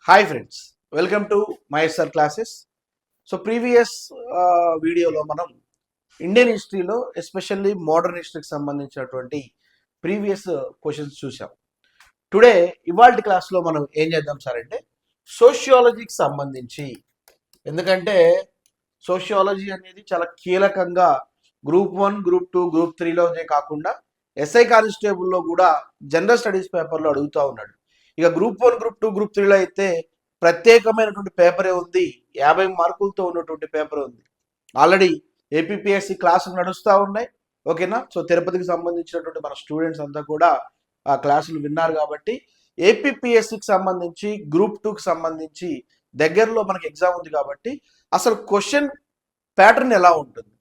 Hi friends, welcome to my S R classes. So previous వీడియోలో మనం Indian హిస్టరీలో ఎస్పెషల్లీ మోడర్న్ హిస్టరీకి సంబంధించినటువంటి ప్రీవియస్ క్వశ్చన్స్ చూసాం. టుడే ఇవాల్టి క్లాస్లో మనం ఏం చేద్దాం సార్ అంటే సోషియాలజీకి సంబంధించి, ఎందుకంటే సోషియాలజీ అనేది చాలా కీలకంగా గ్రూప్ 1, గ్రూప్ 2, గ్రూప్ 3లోనే కాకుండా ఎస్ఐ కానిస్టేబుల్లో కూడా జనరల్ స్టడీస్ పేపర్లో అడుగుతూ ఉన్నాడు. ఇక గ్రూప్ 1, గ్రూప్ 2, గ్రూప్ 3లో అయితే ప్రత్యేకమైనటువంటి పేపరే ఉంది, 50 మార్కులతో ఉన్నటువంటి పేపర్ ఉంది. ఆల్రెడీ ఏపీపీఎస్సి క్లాసులు నడుస్తూ ఉన్నాయి. ఓకేనా? సో తిరుపతికి సంబంధించినటువంటి మన స్టూడెంట్స్ అంతా కూడా ఆ క్లాసులు విన్నారు కాబట్టి ఏపీపీఎస్సికి సంబంధించి గ్రూప్ 2కి సంబంధించి దగ్గరలో మనకి ఎగ్జామ్ ఉంది కాబట్టి అసలు క్వశ్చన్ ప్యాటర్న్ ఎలా ఉంటుంది,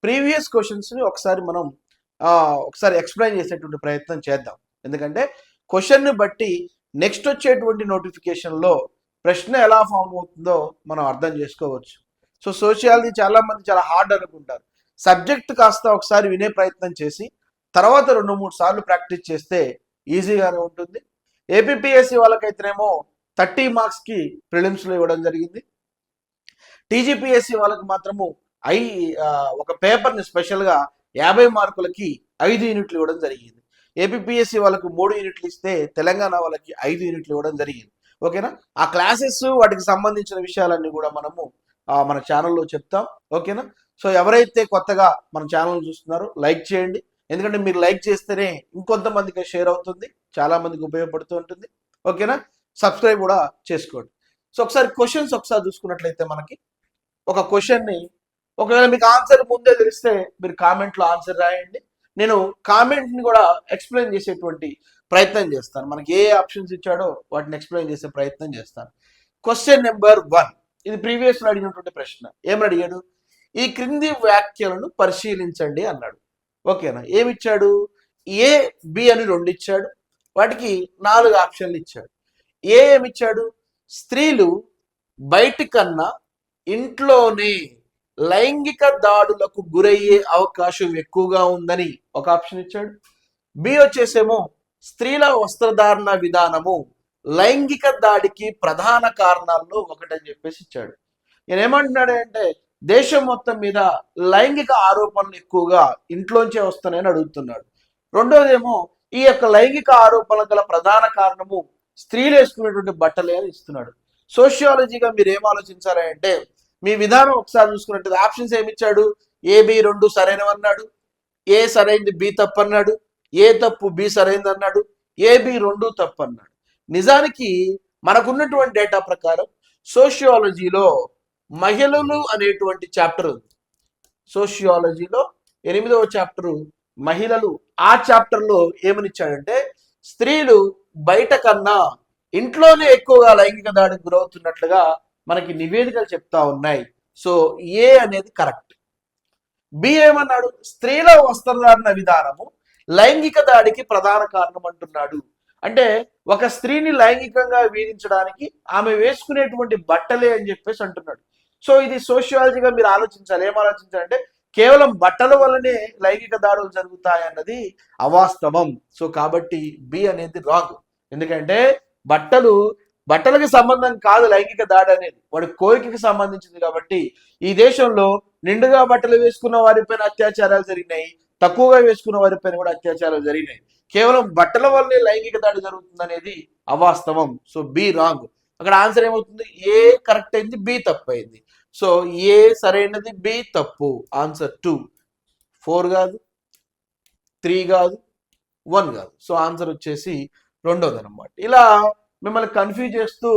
ప్రీవియస్ క్వశ్చన్స్ని ఒకసారి ఎక్స్ప్లెయిన్ చేసేటువంటి ప్రయత్నం చేద్దాం. ఎందుకంటే క్వశ్చన్ని బట్టి నెక్స్ట్ వచ్చేటువంటి నోటిఫికేషన్లో ప్రశ్న ఎలా ఫామ్ అవుతుందో మనం అర్థం చేసుకోవచ్చు. సో సోషియాలజీ చాలామంది చాలా హార్డ్ అనుకుంటారు. సబ్జెక్ట్ కాస్త ఒకసారి వినే ప్రయత్నం చేసి తర్వాత 2-3 సార్లు ప్రాక్టీస్ చేస్తే ఈజీగానే ఉంటుంది. ఏపీపీఎస్సి వాళ్ళకైతేనేమో 30 మార్క్స్కి ప్రిలిమ్స్లో ఇవ్వడం జరిగింది. టీజీపీఎస్సి వాళ్ళకి మాత్రము ఒక పేపర్ని స్పెషల్గా 50 మార్కులకి 5 యూనిట్లు ఇవ్వడం జరిగింది. ఏపీపీఎస్సి వాళ్ళకు 3 యూనిట్లు ఇస్తే తెలంగాణ వాళ్ళకి 5 యూనిట్లు ఇవ్వడం జరిగింది. ఓకేనా? ఆ క్లాసెస్ వాటికి సంబంధించిన విషయాలన్నీ కూడా మనము మన ఛానల్లో చెప్తాం. ఓకేనా? సో ఎవరైతే కొత్తగా మన ఛానల్ చూస్తున్నారో లైక్ చేయండి, ఎందుకంటే మీరు లైక్ చేస్తేనే ఇంకొంతమందికి షేర్ అవుతుంది, చాలా మందికి ఉపయోగపడుతూ ఉంటుంది. ఓకేనా? సబ్స్క్రైబ్ కూడా చేసుకోండి. సో ఒకసారి క్వశ్చన్స్ చూసుకున్నట్లయితే మనకి ఒక క్వశ్చన్ని, ఒకవేళ మీకు ఆన్సర్ ముందే తెలిస్తే మీరు కామెంట్లో ఆన్సర్ రాయండి. నేను కామెంట్ని కూడా ఎక్స్ప్లెయిన్ చేసేటువంటి ప్రయత్నం చేస్తాను. మనకి ఏ ఆప్షన్స్ ఇచ్చాడో వాటిని ఎక్స్ప్లెయిన్ చేసే ప్రయత్నం చేస్తాను. క్వశ్చన్ నెంబర్ 1, ఇది ప్రీవియస్లో అడిగినటువంటి ప్రశ్న. ఏమని అడిగాడు? ఈ క్రింది వ్యాఖ్యలను పరిశీలించండి అన్నాడు. ఓకేనా? ఏమిచ్చాడు? ఏ, బి అని 2 ఇచ్చాడు, వాటికి 4 ఆప్షన్లు ఇచ్చాడు. ఏమిచ్చాడు? స్త్రీలు బయటి కన్నా ఇంట్లోనే లైంగిక దాడులకు గురయ్యే అవకాశం ఎక్కువగా ఉందని ఒక ఆప్షన్ ఇచ్చాడు. బి వచ్చేసేమో స్త్రీల వస్త్రధారణ విధానము లైంగిక దాడికి ప్రధాన కారణాల్లో ఒకటని చెప్పేసి ఇచ్చాడు. నేను ఏమంటున్నాడు అంటే దేశం మొత్తం మీద లైంగిక ఆరోపణలు ఎక్కువగా ఇంట్లోంచే వస్తున్నాయని అడుగుతున్నాడు. రెండోదేమో ఈ యొక్క లైంగిక ఆరోపణలు గల ప్రధాన కారణము స్త్రీలు వేసుకునేటువంటి బట్టలే అని ఇస్తున్నాడు. సోషియాలజీగా మీరు ఏం ఆలోచించారంటే మీ విధానం ఒకసారి చూసుకున్నట్టు ఆప్షన్స్ ఏమిచ్చాడు? ఏ, బి 2 సరైనవి అన్నాడు, ఏ సరైనది బి తప్పు అన్నాడు, ఏ తప్పు బి సరైనది అన్నాడు, ఏ బి 2 తప్పు అన్నాడు. నిజానికి మనకున్నటువంటి డేటా ప్రకారం సోషియాలజీలో మహిళలు అనేటువంటి చాప్టర్ ఉంది. సోషియాలజీలో 8వ చాప్టరు మహిళలు. ఆ చాప్టర్లో ఏమని ఇచ్చాడంటే స్త్రీలు బయట కన్నా ఇంట్లోనే ఎక్కువగా లైంగిక దాడికి గురవుతున్నట్లుగా మనకి నివేదికలు చెప్తా ఉన్నాయి. సో ఏ అనేది కరెక్ట్. బి ఏమన్నాడు? స్త్రీల వస్త్రధారణ విధానము లైంగిక దాడికి ప్రధాన కారణం అంటున్నాడు. అంటే ఒక స్త్రీని లైంగికంగా వేధించడానికి ఆమె వేసుకునేటువంటి బట్టలే అని చెప్పేసి అంటున్నాడు. సో ఇది సోషియాలజీగా మీరు ఆలోచించాలి. ఏం ఆలోచించాలంటే కేవలం బట్టల వల్లనే లైంగిక దాడులు జరుగుతాయి అన్నది అవాస్తవం. సో కాబట్టి బి అనేది రాంగ్. ఎందుకంటే బట్టలకి సంబంధం కాదు లైంగిక దాడి అనేది, వాడి కోరికకి సంబంధించింది. కాబట్టి ఈ దేశంలో నిండుగా బట్టలు వేసుకున్న వారిపైన అత్యాచారాలు జరిగినాయి, తక్కువగా వేసుకున్న వారిపైన కూడా అత్యాచారాలు జరిగినాయి. కేవలం బట్టల వల్లే లైంగిక దాడి జరుగుతుంది అనేది అవాస్తవం. So be wrong. అక్కడ ఆన్సర్ ఏమవుతుంది? ఏ కరెక్ట్ అయింది, బి తప్పు అయింది. సో ఏ సరైనది, బి తప్పు. ఆన్సర్ 2, 4 కాదు, 3 కాదు, 1 కాదు. సో ఆన్సర్ వచ్చేసి 2వది అనమాట. ఇలా మిమ్మల్ని కన్ఫ్యూజ్ చేస్తూ,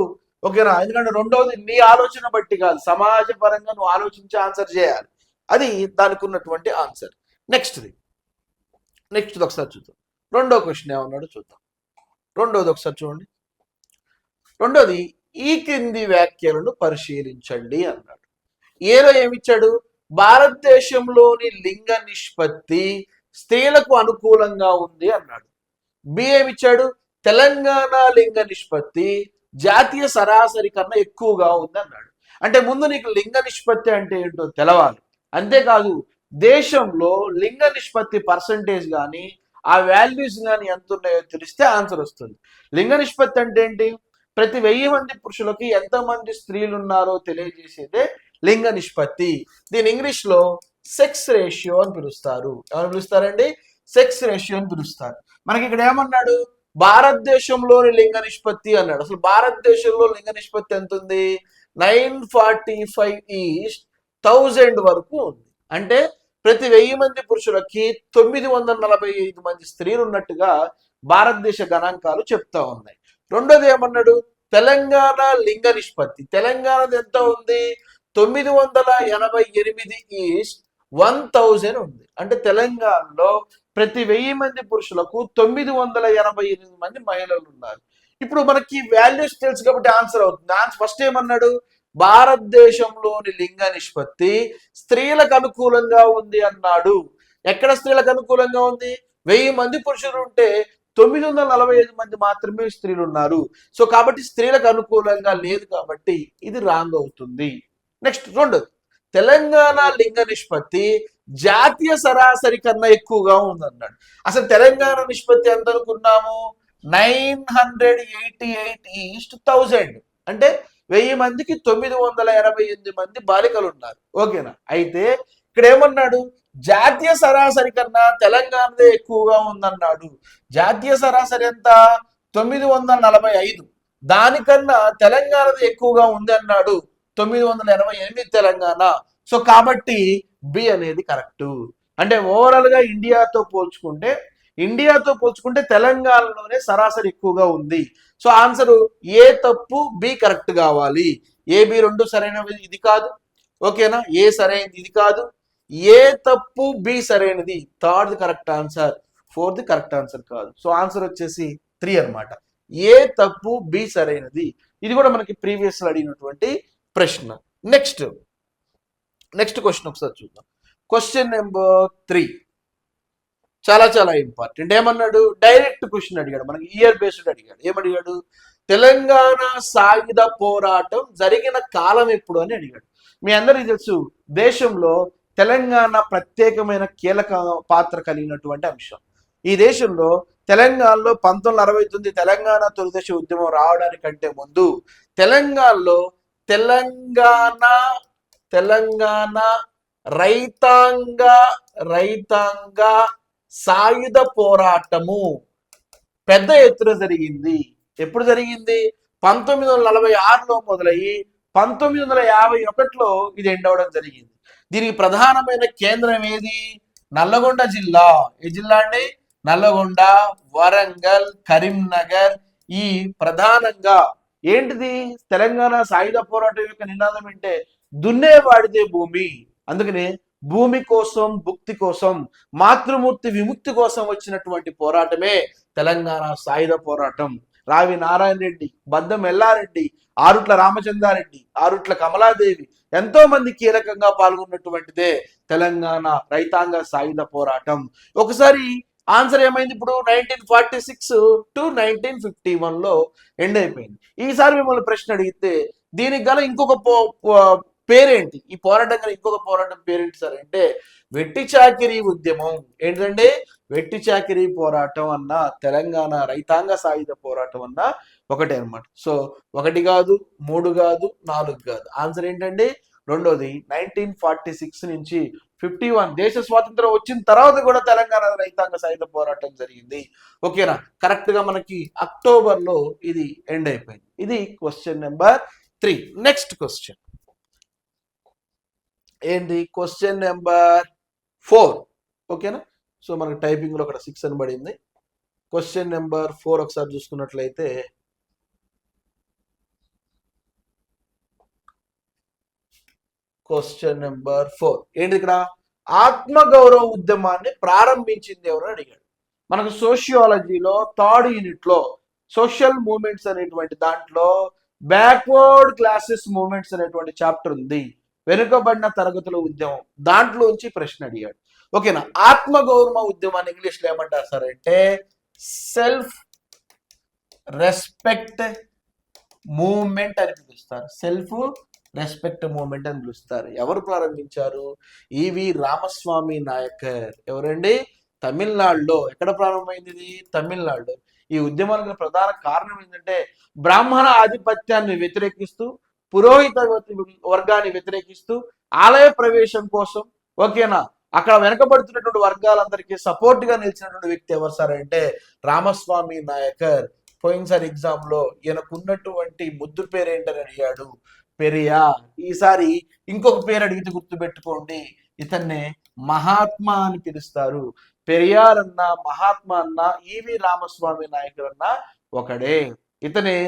ఓకేనా? ఎందుకంటే 2వది నీ ఆలోచన బట్టి కాదు, సమాజ పరంగా నువ్వు ఆలోచించి ఆన్సర్ చేయాలి. అది దానికి ఉన్నటువంటి ఆన్సర్. నెక్స్ట్ది ఒకసారి చూద్దాం. 2వ క్వశ్చన్ ఏమన్నాడు చూద్దాం. 2వది ఒకసారి చూడండి. 2వది ఈ క్రింది వ్యాఖ్యలను పరిశీలించండి అన్నాడు. ఏలో ఏమిచ్చాడు? భారతదేశంలోని లింగ నిష్పత్తి స్త్రీలకు అనుకూలంగా ఉంది అన్నాడు. బి ఏమిచ్చాడు? తెలంగాణ లింగ నిష్పత్తి జాతీయ సరాసరి కన్నా ఎక్కువగా ఉంది అన్నాడు. అంటే ముందు నీకు లింగ నిష్పత్తి అంటే ఏంటో తెలవాలి. అంతేకాదు దేశంలో లింగ నిష్పత్తి పర్సంటేజ్ కానీ ఆ వాల్యూస్ కానీ ఎంత ఉన్నాయో తెలిస్తే ఆన్సర్ వస్తుంది. లింగ నిష్పత్తి అంటే ఏంటి? ప్రతి 1000 మంది పురుషులకి ఎంతమంది స్త్రీలు ఉన్నారో తెలియజేసేదే లింగ నిష్పత్తి. దీని ఇంగ్లీష్ లో సెక్స్ రేషియో అని పిలుస్తారు. ఎవరు పిలుస్తారండి? సెక్స్ రేషియో అని పిలుస్తారు. మనకి ఇక్కడ ఏమన్నాడు? భారతదేశంలోని లింగ నిష్పత్తి అన్నాడు. అసలు భారతదేశంలో లింగ నిష్పత్తి ఎంత ఉంది? 945:1000 వరకు ఉంది. అంటే ప్రతి 1000 మంది పురుషులకి 945 మంది స్త్రీలు ఉన్నట్టుగా భారతదేశ గణాంకాలు చెప్తా ఉన్నాయి. రెండోది ఏమన్నాడు? తెలంగాణ లింగ నిష్పత్తి. తెలంగాణది ఎంత ఉంది? 988:1000 ఉంది. అంటే తెలంగాణలో ప్రతి 1000 మంది పురుషులకు 988 మంది మహిళలు ఉన్నారు. ఇప్పుడు మనకి వాల్యూస్ తెలుసు కాబట్టి ఆన్సర్ అవుతుంది. ఫస్ట్ ఏమన్నాడు? భారతదేశంలోని లింగ నిష్పత్తి స్త్రీలకు అనుకూలంగా ఉంది అన్నాడు. ఎక్కడ స్త్రీలకు అనుకూలంగా ఉంది? 1000 మంది పురుషులు ఉంటే 945 మంది మాత్రమే స్త్రీలు ఉన్నారు. సో కాబట్టి స్త్రీలకు అనుకూలంగా లేదు కాబట్టి ఇది రాంగ్ అవుతుంది. నెక్స్ట్ రెండోది, తెలంగాణ లింగ నిష్పత్తి జాతీయ సరాసరి కన్నా ఎక్కువగా ఉందన్నాడు. అసలు తెలంగాణ నిష్పత్తి ఎంత అనుకున్నాము? 988:1000. అంటే 1000 మందికి 988 మంది బాలికలు ఉన్నారు. ఓకేనా? అయితే ఇక్కడ ఏమన్నాడు? జాతీయ సరాసరి కన్నా తెలంగాణదే ఎక్కువగా ఉందన్నాడు. జాతీయ సరాసరి ఎంత? 945. దానికన్నా తెలంగాణది ఎక్కువగా ఉంది అన్నాడు. 988 తెలంగాణ. సో కాబట్టి బి అనేది కరెక్ట్. అంటే ఓవరాల్ గా ఇండియాతో పోల్చుకుంటే తెలంగాణలోనే సరాసరి ఎక్కువగా ఉంది. సో ఆన్సర్ ఏ తప్పు, బి కరెక్ట్ కావాలి. ఏ బి రెండు సరైనవి, ఇది కాదు. ఓకేనా? ఏ సరైనది, ఇది కాదు. ఏ తప్పు, బి సరైనది. Third correct answer, fourth correct answer కాదు. సో ఆన్సర్ వచ్చేసి 3 అన్నమాట. ఏ తప్పు, బి సరైనది. ఇది కూడా మనకి ప్రీవియస్ లో అడిగినటువంటి ప్రశ్న. నెక్స్ట్ క్వశ్చన్ ఒకసారి చూద్దాం. క్వశ్చన్ నెంబర్ 3 చాలా చాలా ఇంపార్టెంట్. ఏమన్నాడు? డైరెక్ట్ క్వశ్చన్ అడిగాడు, మనకి ఇయర్ బేస్డ్ అడిగాడు. ఏమడిగాడు? తెలంగాణ సాయుధ పోరాటం జరిగిన కాలం ఎప్పుడు అని అడిగాడు. మీ అందరికీ తెలుసు, దేశంలో తెలంగాణ ప్రత్యేకమైన కీలక పాత్ర కలిగినటువంటి అంశం. ఈ దేశంలో తెలంగాణలో 1969 తెలంగాణ తొలిదశ ఉద్యమం రావడానికంటే ముందు తెలంగాణలో తెలంగాణ రైతాంగ సాయుధ పోరాటము పెద్ద ఎత్తున జరిగింది. ఎప్పుడు జరిగింది? 1946లో మొదలయ్యి 1951లో ఇది ఎండ్ అవడం జరిగింది. దీనికి ప్రధానమైన కేంద్రం ఏది? నల్లగొండ జిల్లా. ఏ జిల్లా అండి? నల్లగొండ, వరంగల్, కరీంనగర్. ఈ ప్రధానంగా ఏంటిది? తెలంగాణ సాయుధ పోరాటం యొక్క నినాదం ఏంటే దున్నేవాడిదే భూమి. అందుకనే భూమి కోసం, భుక్తి కోసం, మాతృమూర్తి విముక్తి కోసం వచ్చినటువంటి పోరాటమే తెలంగాణ సాయుధ పోరాటం. రావి నారాయణ రెడ్డి, బద్దం ఎల్లారెడ్డి, ఆరుట్ల రామచంద్రారెడ్డి, ఆరుట్ల కమలాదేవి ఎంతో మంది కీలకంగా పాల్గొన్నటువంటిదే తెలంగాణ రైతాంగ సాయుధ పోరాటం. ఒకసారి ఆన్సర్ ఏమైంది? ఇప్పుడు 1946 to 1951లో ఎండ్ అయిపోయింది. ఈసారి మిమ్మల్ని ప్రశ్న అడిగితే దీనికి గల ఇంకొక పేరేంటి? ఈ పోరాటం గల ఇంకొక పోరాటం పేరేంటి సార్ అంటే వెట్టి చాకిరీ ఉద్యమం. ఏంటంటే వెట్టి చాకిరీ పోరాటం అన్న తెలంగాణ రైతాంగ సాయుధ పోరాటం అన్న ఒకటే అనమాట. సో 1 కాదు, 3 కాదు, 4 కాదు. ఆన్సర్ ఏంటంటే రెండోది 1946 నుంచి 51 దేశ స్వాతంత్రం వచ్చిన తర్వాత కూడా తెలంగాణ రైతాంగ సాయుధ పోరాటం జరిగింది. ఓకేనా? కరెక్ట్ గా మనకి అక్టోబర్లో ఇది ఎండ్ అయిపోయింది. ఇది క్వశ్చన్ నెంబర్ 3. నెక్స్ట్ క్వశ్చన్ ఏంటి? Question number 4. ఓకేనా? సో మనకి టైపింగ్ లో అక్కడ 6 అని పడింది. క్వశ్చన్ నెంబర్ 4 ఒకసారి చూసుకున్నట్లయితే క్వశ్చన్ నెంబర్ 4 ఏంటి? ఇక్కడ ఆత్మగౌరవ ఉద్యమాన్ని ప్రారంభించింది ఎవరు అడిగాడు. మనకు సోషియాలజీలో 3rd యూనిట్ లో సోషల్ మూవ్మెంట్స్ అనేటువంటి దాంట్లో బ్యాక్వర్డ్ క్లాసెస్ మూవ్మెంట్స్ అనేటువంటి చాప్టర్ ఉంది. వెనుకబడిన తరగతుల ఉద్యమం దాంట్లోంచి ప్రశ్న అడిగాడు. ఓకేనా? ఆత్మగౌరవ ఉద్యమాన్ని ఇంగ్లీష్ లో ఏమంటారు సార్ అంటే సెల్ఫ్ రెస్పెక్ట్ మూవ్మెంట్ అని పిలుస్తారు. సెల్ఫ్ రెస్పెక్ట్ మూవ్మెంట్ అని పిలుస్తారు. ఎవరు ప్రారంభించారు? ఈవి రామస్వామి నాయకర్. ఎవరండి? తమిళనాడులో. ఎక్కడ ప్రారంభమైంది ఇది? తమిళనాడు. ఈ ఉద్యమానికి ప్రధాన కారణం ఏంటంటే బ్రాహ్మణ ఆధిపత్యాన్ని వ్యతిరేకిస్తూ, పురోహిత వర్గాన్ని వ్యతిరేకిస్తూ, ఆలయ ప్రవేశం కోసం ఓకేనా అక్కడ వెనకబడుతున్నటువంటి వర్గాలందరికీ సపోర్ట్ గా నిలిచినటువంటి వ్యక్తి ఎవరు సార్ అంటే రామస్వామి నాయకర్. పోయినసారి ఎగ్జామ్ లో ఈయనకున్నటువంటి ముద్దు పేరు ఏంటని అడిగాడు, పెరియార్. ఈసారి ఇంకొక పేరు అడిగితే గుర్తుపెట్టుకోండి, ఇతన్నే మహాత్మా అని పిలుస్తారు. పెరియార్ అన్న, మహాత్మా అన్న, ఈవి రామస్వామి నాయకర్ అన్న ఒకడే. ఇతనే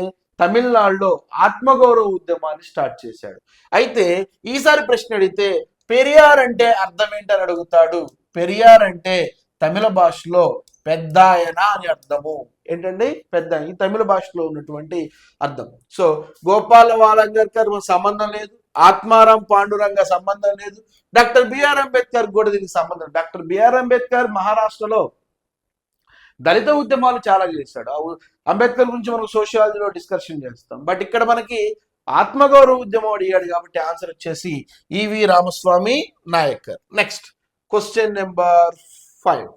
తమిళనాడులో ఆత్మగౌరవ ఉద్యమాన్ని స్టార్ట్ చేశాడు. అయితే ఈసారి ప్రశ్న అడిగితే పెరియార్ అంటే అర్థం ఏంటని అడుగుతాడు. పెరియార్ అంటే తమిళ భాషలో పెద్దాయన అని అర్థము. ఏంటండి పెద్ద, ఈ తమిళ భాషలో ఉన్నటువంటి అర్థం. సో గోపాల వాలంగర్కర్ సంబంధం లేదు, ఆత్మారాం పాండురంగ సంబంధం లేదు, డాక్టర్ బిఆర్ అంబేద్కర్ కూడా దీనికి సంబంధం. డాక్టర్ బిఆర్ అంబేద్కర్ మహారాష్ట్రలో దళిత ఉద్యమాలు చాలా చేశాడు. అంబేద్కర్ గురించి మనం సోషియాలజీలో డిస్కషన్ చేస్తాం. బట్ ఇక్కడ మనకి ఆత్మగౌరవ ఉద్యమం అడిగాడు కాబట్టి ఆన్సర్ వచ్చేసి E V Ramaswamy Naicker. Next question number 5.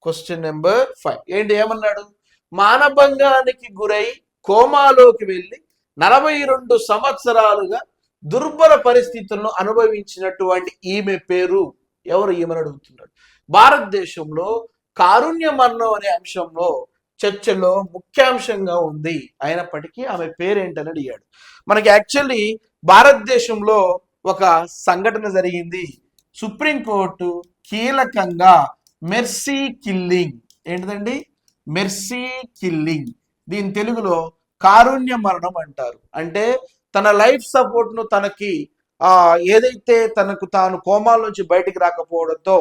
Question number 5 ఏంటి, ఏమన్నాడు? మానభంగానికి గురై కోమాలోకి వెళ్ళి 42 సంవత్సరాలుగా దుర్భర పరిస్థితులను అనుభవించినటువంటి ఈమె పేరు ఎవరు, ఈమెను అడుగుతున్నాడు. భారతదేశంలో కారుణ్య మరణం అనే అంశంలో చర్చలో ముఖ్యాంశంగా ఉంది, అయినప్పటికీ ఆమె పేరేంటని అడిగాడు. మనకి యాక్చువల్లీ భారతదేశంలో ఒక సంఘటన జరిగింది. సుప్రీంకోర్టు కీలకంగా మెర్సీ కిల్లింగ్, ఏంటిదండి మెర్సీ కిల్లింగ్, దీని తెలుగులో కారుణ్య మరణం అంటారు. అంటే తన లైఫ్ సపోర్ట్ ను తనకి ఏదైతే తనకు తాను కోమాల నుంచి బయటికి రాకపోవడంతో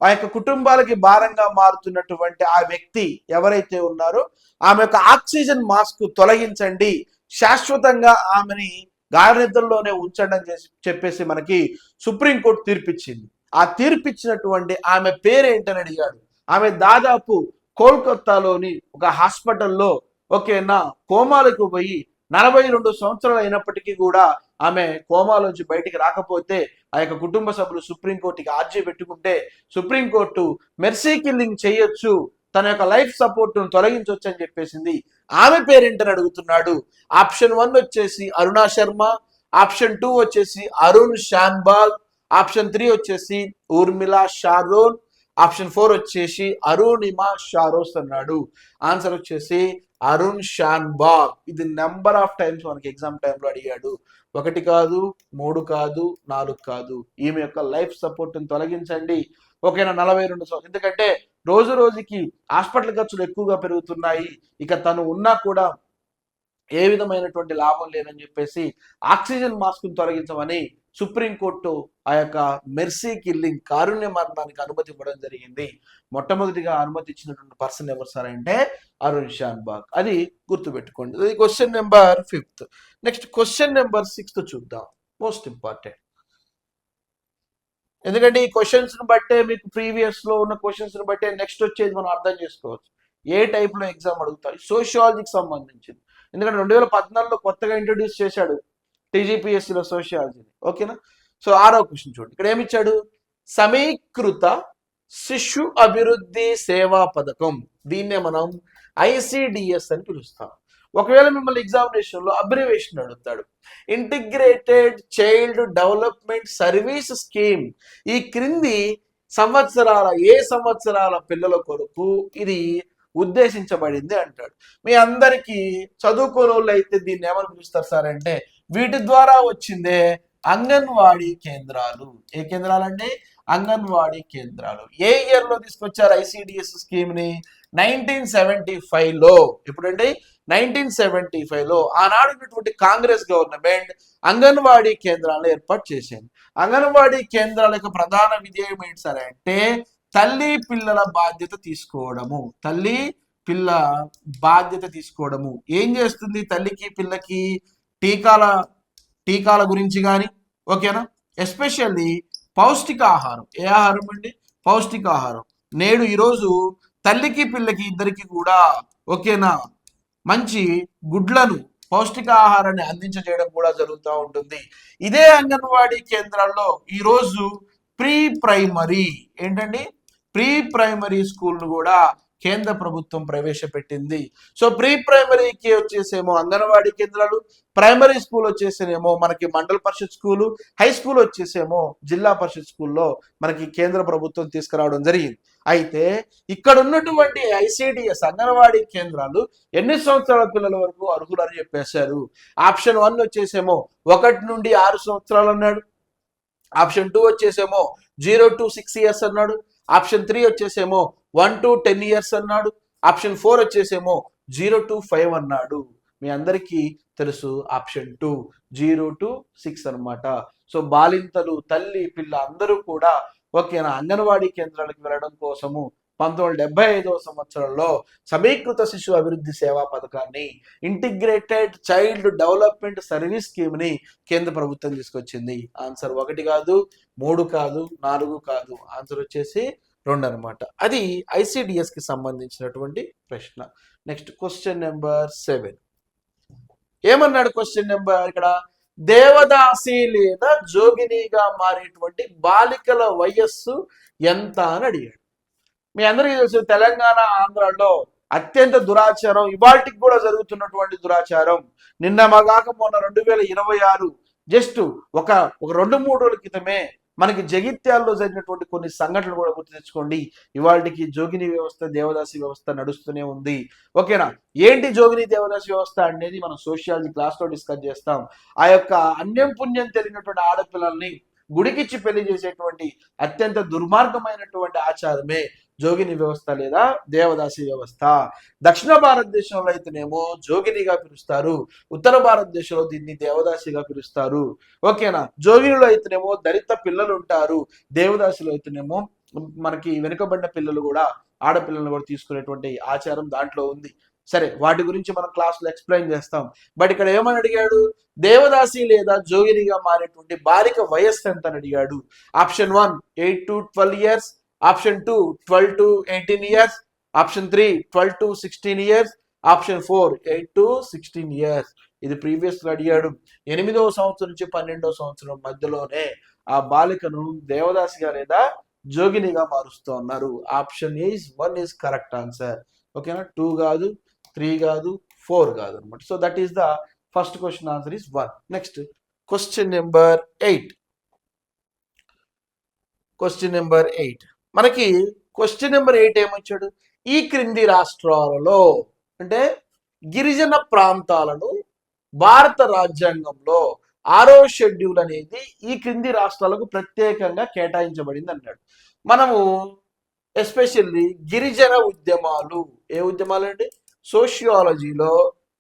ఆ యొక్క కుటుంబాలకి భారంగా మారుతున్నటువంటి ఆ వ్యక్తి ఎవరైతే ఉన్నారో ఆమె యొక్క ఆక్సిజన్ మాస్క్ తొలగించండి, శాశ్వతంగా ఆమెని గాఢనిద్రలోనే ఉంచండి అని చెప్పేసి మనకి సుప్రీంకోర్టు తీర్పిచ్చింది. ఆ తీర్పిచ్చినటువంటి ఆమె పేరేంటని అడిగాడు. ఆమె దాదాపు కోల్కతాలోని ఒక హాస్పిటల్లో ఓకేనా కోమాలకు పోయి 42 సంవత్సరాలు అయినప్పటికీ కూడా ఆమె కోమాలోంచి బయటికి రాకపోతే ఆ యొక్క కుటుంబ సభ్యులు సుప్రీంకోర్టుకి ఆర్జీ పెట్టుకుంటే సుప్రీంకోర్టు మెర్సీ కిల్లింగ్ చేయొచ్చు, తన యొక్క లైఫ్ సపోర్ట్ ను తొలగించవచ్చు అని చెప్పేసింది. ఆమె పేరేంటని అడుగుతున్నాడు. ఆప్షన్ 1 వచ్చేసి అరుణా శర్మ, ఆప్షన్ 2 వచ్చేసి అరుణ్ షాన్బాగ్, ఆప్షన్ 3 వచ్చేసి ఊర్మిళ షారోన్, ఆప్షన్ 4 వచ్చేసి అరుణిమా షారోస్ అన్నాడు. ఆన్సర్ వచ్చేసి అరుణ్ షాన్బాగ్. ఇది నెంబర్ ఆఫ్ టైమ్స్ మనకి ఎగ్జామ్ టైంలో అడిగాడు. 1 కాదు, 3 కాదు, 4 కాదు. ఈమె యొక్క లైఫ్ సపోర్ట్ ని తొలగించండి ఓకేనా. 42 ఎందుకంటే రోజు రోజుకి హాస్పిటల్ ఖర్చులు ఎక్కువగా పెరుగుతున్నాయి, ఇక తను ఉన్నా కూడా ఏ విధమైనటువంటి లాభం లేదని చెప్పేసి ఆక్సిజన్ మాస్క్ తొలగించమని సుప్రీంకోర్టు ఆ యొక్క మెర్సీ కిల్లింగ్ కారుణ్య మరణానికి అనుమతి ఇవ్వడం జరిగింది. మొట్టమొదటిగా అనుమతి ఇచ్చినటువంటి పర్సన్ ఎవరు సార్ అంటే అరుణ్ షాన్బాగ్. అది గుర్తుపెట్టుకోండి. అది question number 5. Next question number 6 చూద్దాం. మోస్ట్ ఇంపార్టెంట్, ఎందుకంటే ఈ క్వశ్చన్స్ ని బట్టే మీకు ప్రీవియస్ లో ఉన్న క్వశ్చన్స్ ని బట్టే నెక్స్ట్ వచ్చేది మనం అర్థం చేసుకోవచ్చు ఏ టైప్ లో ఎగ్జామ్ అడుగుతారు. సోషియాలజీకి సంబంధించింది, ఎందుకంటే 2014లో కొత్తగా ఇంట్రొడ్యూస్ చేశాడు టీజీపీఎస్సీలో సోషియాలజీని ఓకేనా. సో 6వ క్వశ్చన్ చూడండి, ఇక్కడ ఏమిచ్చాడు, సమీకృత శిశు అభివృద్ధి సేవా పథకం, దీన్నే మనం ఐసిడిఎస్ అని పిలుస్తాం. ఒకవేళ మిమ్మల్ని ఎగ్జామినేషన్ లో అబ్రివేషన్ అడుగుతాడు, integrated child development service scheme, ఈ క్రింది ఏ సంవత్సరాల పిల్లల కొరకు ఇది ఉద్దేశించబడింది అంటాడు. మీ అందరికీ చదువుకోని వాళ్ళు అయితే దీన్ని ఏమని పిలుస్తారు సార్ అంటే వీటి ద్వారా వచ్చిందే అంగన్వాడీ కేంద్రాలు. ఏ కేంద్రాలు అండి, అంగన్వాడీ కేంద్రాలు. ఏ ఇయర్ లో తీసుకొచ్చారు ఐసిడిఎస్ స్కీమ్ ని, 1975లో. ఎప్పుడండి 1975లో ఆనాడున్నటువంటి కాంగ్రెస్ గవర్నమెంట్ అంగన్వాడీ కేంద్రాలను ఏర్పాటు చేసింది. అంగన్వాడీ కేంద్రాల యొక్క ప్రధాన విధేయం ఏంటి సార్ అంటే తల్లి పిల్లల బాధ్యత తీసుకోవడము. తల్లి పిల్ల బాధ్యత తీసుకోవడము ఏం చేస్తుంది, తల్లికి పిల్లకి టీకాల గురించి కానీ ఓకేనా, ఎస్పెషల్లీ పౌష్టికాహారం. ఏ ఆహారం అండి, పౌష్టికాహారం. నేడు ఈరోజు తల్లికి పిల్లకి ఇద్దరికి కూడా ఓకేనా మంచి గుడ్లను పౌష్టికాహారాన్ని అందించజేయడం కూడా జరుగుతూ ఉంటుంది. ఇదే అంగన్వాడీ కేంద్రాల్లో ఈరోజు ప్రీ ప్రైమరీ ఏంటండి, ప్రీ ప్రైమరీ స్కూల్ కూడా కేంద్ర ప్రభుత్వం ప్రవేశపెట్టింది. సో ప్రీ ప్రైమరీకి వచ్చేసేమో అంగన్వాడీ కేంద్రాలు, ప్రైమరీ స్కూల్ వచ్చేసేమో మనకి మండల పరిషత్ స్కూలు, హై స్కూల్ వచ్చేసేమో జిల్లా పరిషత్ స్కూల్లో మనకి కేంద్ర ప్రభుత్వం తీసుకురావడం జరిగింది. అయితే ఇక్కడ ఉన్నటువంటి ఐసిడిఎస్ అంగన్వాడీ కేంద్రాలు ఎన్ని సంవత్సరాల పిల్లల వరకు అర్హులని చెప్పేశారు. ఆప్షన్ 1 వచ్చేసేమో 1 నుండి 6 సంవత్సరాలు అన్నాడు. ఆప్షన్ 2 వచ్చేసేమో 0 to 6 years అన్నాడు. ఆప్షన్ 3 వచ్చేసేమో 1 to 10 years అన్నాడు. ఆప్షన్ 4 వచ్చేసేమో 0 to 5 అన్నాడు. మీ అందరికీ తెలుసు ఆప్షన్ 2 0 to 6 అనమాట. సో బాలింతలు, తల్లి, పిల్ల అందరూ కూడా ఓకేనా అంగన్వాడీ కేంద్రాలకు వెళ్ళడం కోసము 1975వ సంవత్సరంలో సమీకృత శిశు అభివృద్ధి సేవా పథకాన్ని, integrated child development service scheme ని కేంద్ర ప్రభుత్వం తీసుకొచ్చింది. ఆన్సర్ 1 కాదు, 3 కాదు, 4 కాదు, ఆన్సర్ వచ్చేసి 2 అనమాట. అది ఐసిడిఎస్ కి సంబంధించినటువంటి ప్రశ్న. నెక్స్ట్ క్వశ్చన్ నెంబర్ 7 ఏమన్నాడు? క్వశ్చన్ నెంబర్ ఇక్కడ దేవదాసి లేదా జోగినిగా మారేటువంటి బాలికల వయస్సు ఎంత అని అడిగాడు. మీ అందరికీ తెలుసు తెలంగాణ, ఆంధ్రాలో అత్యంత దురాచారం, ఇవాళకి కూడా జరుగుతున్నటువంటి దురాచారం. నిన్న మగాక మొన్న 2026 జస్ట్ ఒక 2-3 రోజుల క్రితమే మనకి జగిత్యాల్లో జరిగినటువంటి కొన్ని సంఘటనలు కూడా గుర్తు తెచ్చుకోండి. ఇవాళకి జోగిని వ్యవస్థ, దేవదాసి వ్యవస్థ నడుస్తూనే ఉంది. ఓకేనా? ఏంటి జోగిని దేవదాసి వ్యవస్థ అనేది మనం సోషియాలజీ క్లాస్ లో డిస్కస్ చేస్తాం. ఆ యొక్క అన్యం పుణ్యం తెలియనటువంటి ఆడపిల్లల్ని గుడికిచ్చి పెళ్లి చేసేటువంటి అత్యంత దుర్మార్గమైనటువంటి ఆచారమే జోగిని వ్యవస్థ లేదా దేవదాసి వ్యవస్థ. దక్షిణ భారతదేశంలో అయితేనేమో జోగినిగా పిలుస్తారు, ఉత్తర భారతదేశంలో దీన్ని దేవదాసిగా పిలుస్తారు. ఓకేనా? జోగినిలో అయితేనేమో దళిత పిల్లలు ఉంటారు, దేవదాసిలో అయితేనేమో మనకి వెనుకబడిన పిల్లలు కూడా, ఆడపిల్లలను కూడా తీసుకునేటువంటి ఆచారం దాంట్లో ఉంది. సరే, వాటి గురించి మనం క్లాస్లో ఎక్స్ప్లెయిన్ చేస్తాం. బట్ ఇక్కడ ఏమని అడిగాడు? దేవదాసి లేదా జోగినిగా మారేటువంటి బాలిక వయస్సు ఎంత అని అడిగాడు. Option 1 8 to 12 years, option 2 12 to 18 years, option 3 12 to 16 years, option 4 8 to 16 years. ఇది ప్రీవియస్ లో అడిగాడు. 8వ సంవత్సరం నుంచి 12వ సంవత్సరం మధ్యలోనే ఆ బాలికను దేవదాసిగా లేదా జోగినిగా మారుస్తూ ఉన్నారు. Option 1 is correct answer. ఓకేనా? 2 కాదు, 3 కాదు, 4 కాదు అనమాట. So that is the first question, answer is 1. Next question number 8. Question number 8 మనకి క్వశ్చన్ నెంబర్ 8 ఏమొచ్చాడు? ఈ క్రింది రాష్ట్రాలలో అంటే గిరిజన ప్రాంతాలను భారత రాజ్యాంగంలో 6వ షెడ్యూల్ అనేది ఈ క్రింది రాష్ట్రాలకు ప్రత్యేకంగా కేటాయించబడింది అన్నాడు. మనము ఎస్పెషల్లీ గిరిజన ఉద్యమాలు, ఏ ఉద్యమాలు అంటే సోషియాలజీలో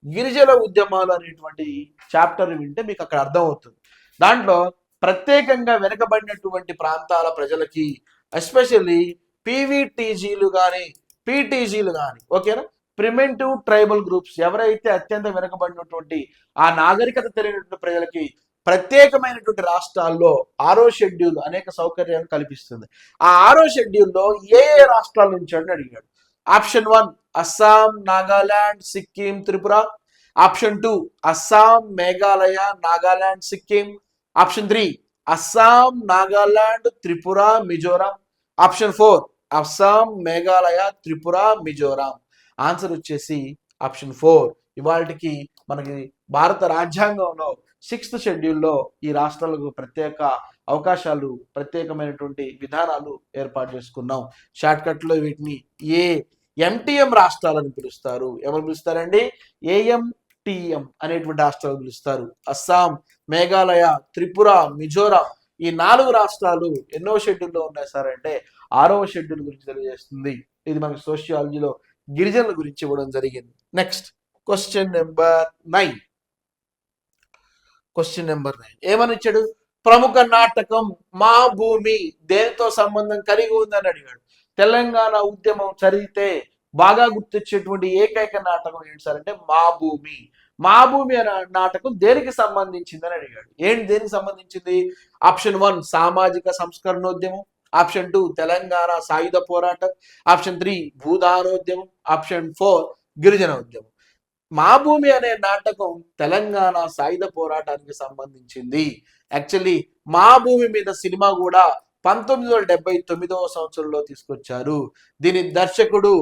గిరిజన ఉద్యమాలు అనేటువంటి చాప్టర్ వింటే మీకు అక్కడ అర్థం అవుతుంది. దాంట్లో ప్రత్యేకంగా వెనుకబడినటువంటి ప్రాంతాల ప్రజలకి ఎస్పెషల్లీ పీవీటీజీలు కానీ పీటీజీలు కానీ, ఓకేనా, ప్రిమిటివ్ ట్రైబల్ గ్రూప్స్, ఎవరైతే అత్యంత వెనుకబడినటువంటి ఆ నాగరికత తెలియనటువంటి ప్రజలకి ప్రత్యేకమైనటువంటి రాష్ట్రాల్లో 6వ షెడ్యూల్ అనేక సౌకర్యాలను కల్పిస్తుంది. ఆ 6వ షెడ్యూల్లో ఏ ఏ రాష్ట్రాల నుంచి అని అడిగాడు. Option 1 Assam, Nagaland, Sikkim, Tripura. Option 2 Assam, Meghalaya, Nagaland, Sikkim. Option 3 Assam, Nagaland, Tripura, Mizoram. Option 4 Assam, Meghalaya, Tripura, Mizoram. Answer వచ్చేసి ఆప్షన్ 4. ఇవాళకి మనకి భారత రాజ్యాంగంలో 6th షెడ్యూల్లో ఈ రాష్ట్రాలకు ప్రత్యేక అవకాశాలు, ప్రత్యేకమైనటువంటి విధానాలు ఏర్పాటు చేసుకున్నాం. షార్ట్ కట్ లో వీటిని ఎంటీఎం రాష్ట్రాలను పిలుస్తారు. ఎవరు పిలుస్తారండి? ఏఎంటిఎం అనేటువంటి రాష్ట్రాలు పిలుస్తారు. అస్సాం, మేఘాలయ, త్రిపుర, మిజోరాం ఈ 4 రాష్ట్రాలు ఎన్నో షెడ్యూల్లో ఉన్నాయి సార్ అంటే 6వ షెడ్యూల్ గురించి తెలియజేస్తుంది. ఇది మనకి సోషియాలజీలో గిరిజనుల గురించి ఇవ్వడం జరిగింది. Next question number 9. Question number 9 ఏమని ఇచ్చాడు? ప్రముఖ నాటకం మా భూమి దేనితో సంబంధం కలిగి ఉందని అడిగాడు. తెలంగాణ ఉద్యమం చదివితే బాగా గుర్తొచ్చేటువంటి ఏకైక నాటకం ఏంటి సార్ అంటే మా భూమి. మా భూమి అనే నాటకం దేనికి సంబంధించిందని అడిగాడు. ఏంటి దేనికి సంబంధించింది? ఆప్షన్ 1 సామాజిక సంస్కరణోద్యమం, ఆప్షన్ 2 తెలంగాణ సాయుధ పోరాటం, ఆప్షన్ 3 భూదానోద్యమం, ఆప్షన్ 4 గిరిజన ఉద్యమం. మా భూమి అనే నాటకం తెలంగాణ సాయుధ పోరాటానికి సంబంధించింది. యాక్చువల్లీ మా భూమి మీద సినిమా కూడా 1979వ సంవత్సరంలో తీసుకొచ్చారు. దీని దర్శకుడు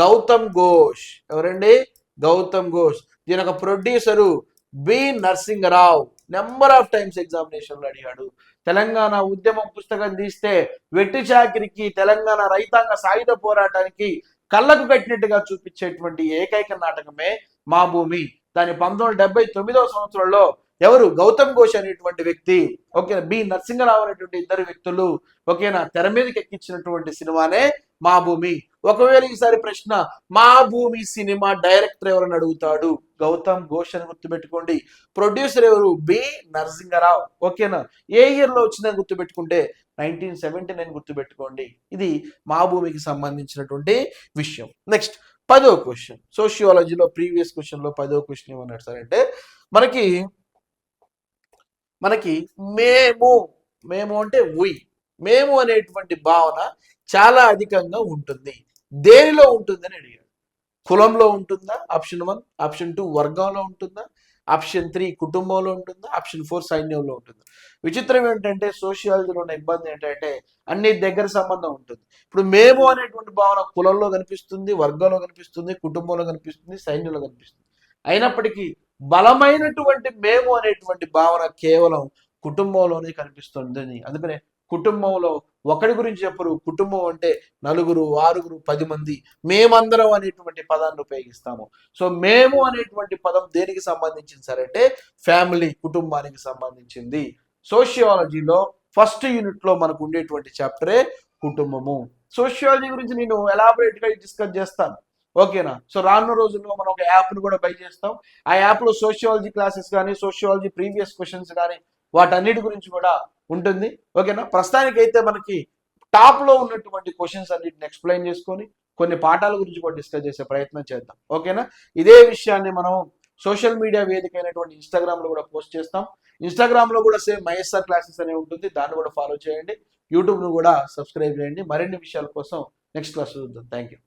గౌతమ్ ఘోష్. ఎవరండి? గౌతమ్ ఘోష్. దీని ఒక producer B Narsing Rao. Number of times ఎగ్జామినేషన్లు అడిగాడు. తెలంగాణ ఉద్యమం పుస్తకం తీస్తే వెట్టి చాకిరికి, తెలంగాణ రైతాంగ సాయుధ పోరాటానికి కళ్ళకు కట్టినట్టుగా చూపించేటువంటి ఏకైక నాటకమే మా భూమి. దాని 1979వ సంవత్సరంలో ఎవరు? గౌతమ్ ఘోష్ అనేటువంటి వ్యక్తి, ఓకేనా, బి నరసింగరావు అనేటువంటి ఇద్దరు వ్యక్తులు, ఓకేనా, తెర మీదకి ఎక్కించినటువంటి సినిమానే మా భూమి. ఒకవేళ ఈసారి ప్రశ్న, మా భూమి సినిమా డైరెక్టర్ ఎవరని అడుగుతాడు, గౌతమ్ ఘోష్ అని గుర్తుపెట్టుకోండి. ప్రొడ్యూసర్ ఎవరు? బి నరసింగరావు. ఓకేనా. ఏ ఇయర్ లో వచ్చిందని గుర్తుపెట్టుకుంటే 1979 గుర్తుపెట్టుకోండి. ఇది మా భూమికి సంబంధించినటువంటి విషయం. నెక్స్ట్ 10వ క్వశ్చన్. సోషియాలజీలో ప్రీవియస్ క్వశ్చన్ లో 10వ క్వశ్చన్ ఏమన్నాడు సార్ అంటే, మనకి మేము అంటే మేము అనేటువంటి భావన చాలా అధికంగా ఉంటుంది. దేనిలో ఉంటుందని అడిగాడు. కులంలో ఉంటుందా? ఆప్షన్ 1. ఆప్షన్ 2 వర్గంలో ఉంటుందా? ఆప్షన్ 3 కుటుంబంలో ఉంటుందా? ఆప్షన్ 4 సైన్యంలో ఉంటుందా? విచిత్రం ఏంటంటే సోషియాలజీలో ఉన్న ఇబ్బంది ఏంటంటే అన్ని దగ్గర సంబంధం ఉంటుంది. ఇప్పుడు మేము అనేటువంటి భావన కులంలో కనిపిస్తుంది, వర్గంలో కనిపిస్తుంది, కుటుంబంలో కనిపిస్తుంది, సైన్యంలో కనిపిస్తుంది. అయినప్పటికీ బలమైనటువంటి మేము అనేటువంటి భావన కేవలం కుటుంబంలోనే కనిపిస్తుంది. అందుకనే కుటుంబంలో ఒకరి గురించి చెప్పరు. కుటుంబం అంటే 4, 6, 10 మంది, మేమందరం అనేటువంటి పదాన్ని ఉపయోగిస్తాము. సో మేము అనేటువంటి పదం దేనికి సంబంధించింది సరే అంటే ఫ్యామిలీ, కుటుంబానికి సంబంధించింది. సోషియాలజీలో ఫస్ట్ యూనిట్ లో మనకు ఉండేటువంటి చాప్టరే కుటుంబము. సోషియాలజీ గురించి నేను ఎలాబొరేట్ గా డిస్కస్ చేస్తాను, ఓకేనా. సో రానున్న రోజుల్లో మనం ఒక యాప్ను కూడా బై చేస్తాం. ఆ యాప్ లో సోషియాలజీ క్లాసెస్ కానీ, సోషియాలజీ ప్రీవియస్ క్వశ్చన్స్ కానీ, వాటన్నిటి గురించి కూడా ఉంటుంది, ఓకేనా. ప్రస్తుతానికైతే మనకి టాప్ లో ఉన్నటువంటి క్వశ్చన్స్ అన్నిటిని ఎక్స్ప్లెయిన్ చేసుకొని కొన్ని పాఠాల గురించి కూడా డిస్కస్ చేసే ప్రయత్నం చేద్దాం, ఓకేనా. ఇదే విషయాన్ని మనం సోషల్ మీడియా వేదిక అయినటువంటి ఇన్స్టాగ్రామ్ లో కూడా పోస్ట్ చేస్తాం. ఇన్స్టాగ్రామ్ లో కూడా సేమ్ మైఎస్ఆర్ క్లాసెస్ అనే ఉంటుంది, దాన్ని కూడా ఫాలో చేయండి. యూట్యూబ్ ను కూడా సబ్స్క్రైబ్ చేయండి. మరిన్ని విషయాల కోసం నెక్స్ట్ క్లాస్ చూద్దాం. Thank you.